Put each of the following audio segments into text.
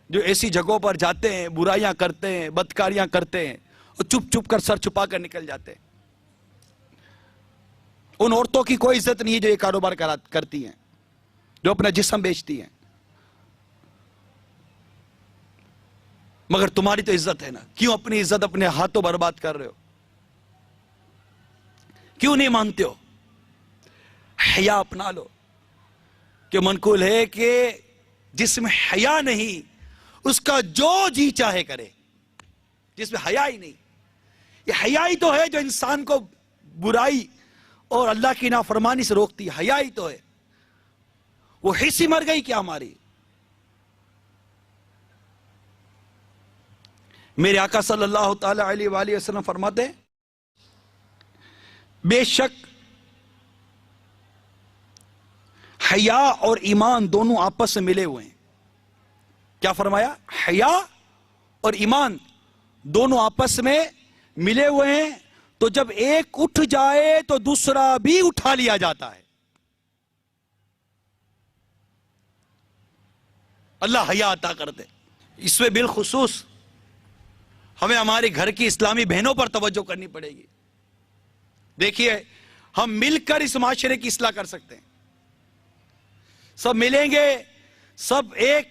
जो ऐसी जगहों पर जाते हैं, बुराइयां करते हैं, बदकारियां करते हैं और चुप चुप कर सर छुपा कर निकल जाते हैं। उन औरतों की कोई इज्जत नहीं है जो ये कारोबार करती हैं, जो अपना जिस्म बेचती हैं। मगर तुम्हारी तो इज्जत है ना, क्यों अपनी इज्जत अपने हाथों बर्बाद कर रहे हो? क्यों नहीं मानते हो? हया अपना लो। कि मनकूल है कि जिसमें हया नहीं उसका जो जी चाहे करे, जिसमें हया ही नहीं। ये हया ही तो है जो इंसान को बुराई और अल्लाह की नाफरमानी से रोकती है। हया ही तो है। वो हिस्सी मर गई क्या हमारी? मेरे आका सल्लल्लाहु ताला अलैहि वसल्लम फरमाते हैं, बेशक हया और ईमान दोनों आपस में मिले हुए हैं। क्या फरमाया? हया और ईमान दोनों आपस में मिले हुए हैं, तो जब एक उठ जाए तो दूसरा भी उठा लिया जाता है। अल्लाह हया अता कर दे। इसमें बिलखुसूस हमें हमारे घर की इस्लामी बहनों पर तवज्जो करनी पड़ेगी। देखिए, हम मिलकर इस माशरे की इस्लाह कर सकते हैं। सब मिलेंगे, सब एक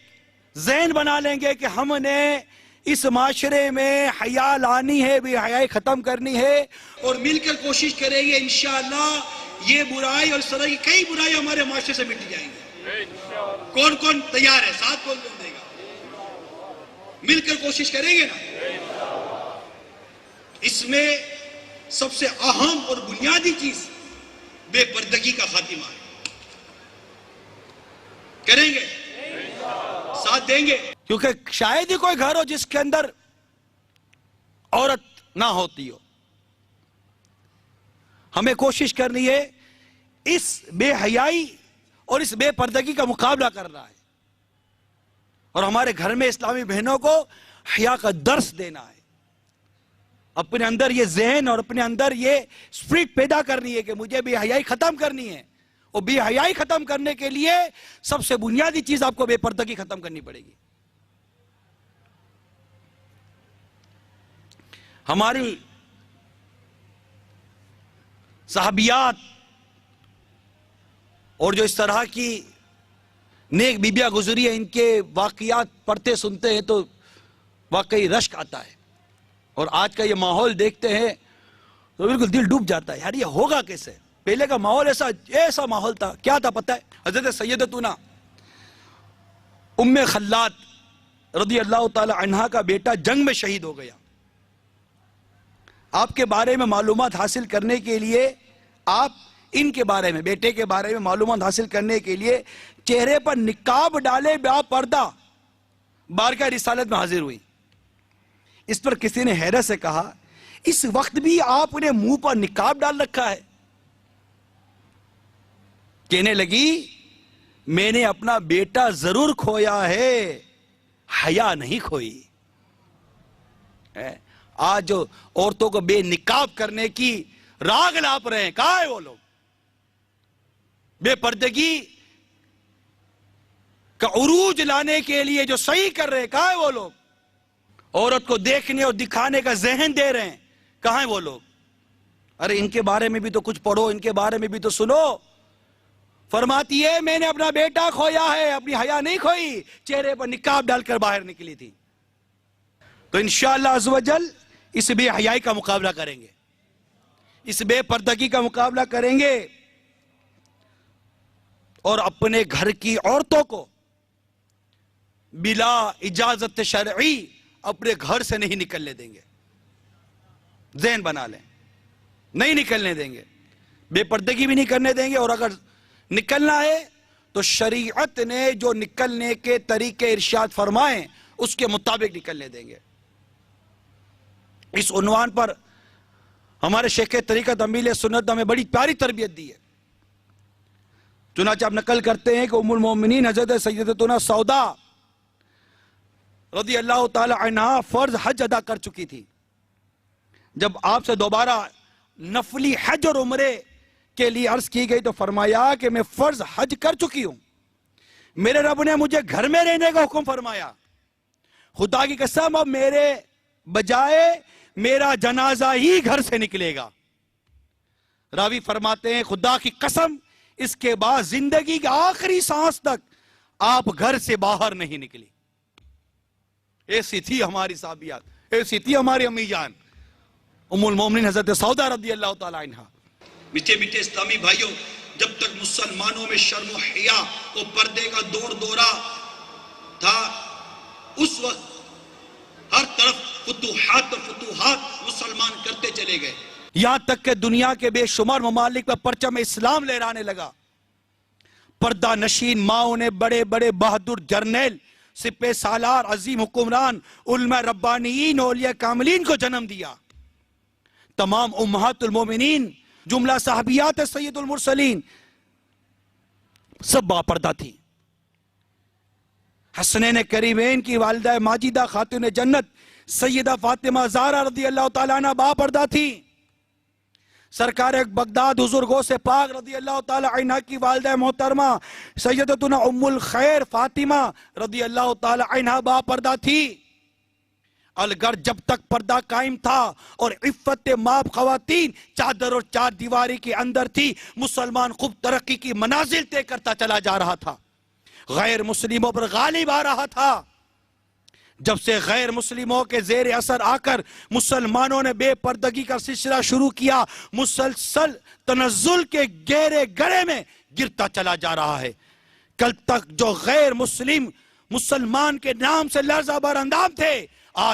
ज़हन बना लेंगे कि हमने इस माशरे में हया लानी है, भी हया खत्म करनी है, और मिलकर कोशिश करेंगे इंशाअल्लाह ये बुराई और इस तरह की कई बुराई हमारे माशरे से मिट जाएंगे। कौन कौन तैयार है? साथ कौन कौन देगा? मिलकर कोशिश करेंगे ना। इसमें सबसे अहम और बुनियादी चीज बेपर्दगी का खात्मा है। करेंगे, साथ देंगे, क्योंकि शायद ही कोई घर हो जिसके अंदर औरत ना होती हो। हमें कोशिश करनी है इस बेहयाई और इस बेपर्दगी का मुकाबला करना है, और हमारे घर में इस्लामी बहनों को हया का दर्स देना है। अपने अंदर ये ज़हन और अपने अंदर ये स्पिरिट पैदा करनी है कि मुझे बेहयाई खत्म करनी है। और बेहयाई खत्म करने के लिए सबसे बुनियादी चीज आपको बेपर्दगी खत्म करनी पड़ेगी। हमारी साहबियात और जो इस तरह की नेक बीबियां गुजरी है, इनके वाकयात पढ़ते सुनते हैं तो वाकई रश्क आता है। और आज का ये माहौल देखते हैं तो बिल्कुल दिल डूब जाता है। यार ये होगा कैसे? पहले का माहौल ऐसा माहौल था। क्या था पता है? हजरत सैयदतुना उम्मे खल्लाद रदी अल्लाह ताला अन्हा का बेटा जंग में शहीद हो गया। आपके बारे में मालूमात हासिल करने के लिए, आप इनके बारे में, बेटे के बारे में मालूमात हासिल करने के लिए चेहरे पर निकाब डाले बा पर्दा बारगाह रिसालत में हाजिर हुई। इस पर किसी ने हैरत से कहा, इस वक्त भी आपने मुंह पर निकाब डाल रखा है? कहने लगी, मैंने अपना बेटा जरूर खोया है, हया नहीं खोई। आज जो औरतों को बेनिकाब करने की राग लाप रहे हैं, कहां है वो लोग? बेपर्दगी का उरूज लाने के लिए जो सही कर रहे हैं, कहां है वो लोग? औरत को देखने और दिखाने का ज़हन दे रहे हैं, कहां है वो लोग? अरे इनके बारे में भी तो कुछ पढ़ो, इनके बारे में भी तो सुनो। फरमाती है, मैंने अपना बेटा खोया है, अपनी हया नहीं खोई, चेहरे पर निकाब डालकर बाहर निकली थी। तो इंशाअल्लाह अज़्ज़ व जल इस बेहयाई का मुकाबला करेंगे, इस बेपर्दगी का मुकाबला करेंगे, और अपने घर की औरतों को बिला इजाजत शरई अपने घर से नहीं निकलने देंगे। ज़हन बना लें, नहीं निकलने देंगे, बेपर्दगी भी नहीं करने देंगे। और अगर निकलना है तो शरीयत ने जो निकलने के तरीके इरशाद फरमाए उसके मुताबिक निकलने देंगे। इस उन्वान पर हमारे शेख तरीक़त अमील सुन्नत हमें बड़ी प्यारी तरबियत दी है। चुनांचे आप नकल करते हैं कि उम्मुल मोमिनीन हज़रत सैयदतुना सौदा रज़ी अल्लाह ताला अन्हा फर्ज हज अदा कर चुकी थी। जब आपसे दोबारा नफली हज और उम्रे के लिए अर्ज की गई तो फरमाया कि मैं फर्ज हज कर चुकी हूं, मेरे रब ने मुझे घर में रहने का हुक्म फरमाया, खुदा की कसम अब मेरे बजाय मेरा जनाजा ही घर से निकलेगा। रावी फरमाते हैं खुदा की कसम इसके बाद जिंदगी के आखिरी सांस तक आप घर से बाहर नहीं निकली। ऐसी थी हमारी साहबियात, ऐसी थी हमारी अम्मी जान उम्मुल मोमिनीन हजरत सौदा रज़ी अल्लाह ताला अन्हा। मीठे मीठे इस्लामी भाइयों, जब तक मुसलमानों में शर्म हया और पर्दे का दौर दौरा था, उस वक्त हर तरफ फुतूहात मुसलमान करते चले गए, यहां तक कि दुनिया के बेशुमार ममालिक पर परचम इस्लाम लहराने लगा। पर्दा नशीन माओ ने बड़े बड़े बहादुर जर्नल, सिपह सालार, अजीम हुक्मरान, उलमा रब्बानीन, औलिया कामिलीन को जन्म दिया। तमाम उम्महातुल मोमिनीन, जुमला साहबियात सैयदुल मुरसलीन सब बापर्दा थी। हसनैन करीमैन की वालिदा माजिदा खातून जन्नत सैयदा फातिमा ज़हरा रज़ी अल्लाह ताला अन्हा बापर्दा थी। सरकार बगदाद हुजूर गौसे पाक रज़ी अल्लाह ताला अन्हा की वालिदा मोहतरमा सैयदतुना उम्मुल खैर फातिमा रज़ी अल्लाह ताला अन्हा बापर्दा थी। अलगर जब तक पर्दा कायम था और इफ्फत माप खवातीन चादर और चार दीवारी के अंदर थी, मुसलमान खूब तरक्की की मनाजिल तय करता चला जा रहा था, गैर मुस्लिमों पर गालिब आ रहा था। जब से गैर मुस्लिमों के जेर असर आकर मुसलमानों ने बेपर्दगी का सिलसिला शुरू किया, मुसलसल तनज़्ज़ुल के गहरे गड़े में गिरता चला जा रहा है। कल तक जो गैर मुस्लिम मुसलमान के नाम से लर्ज़ा बर अंदाम थे, आज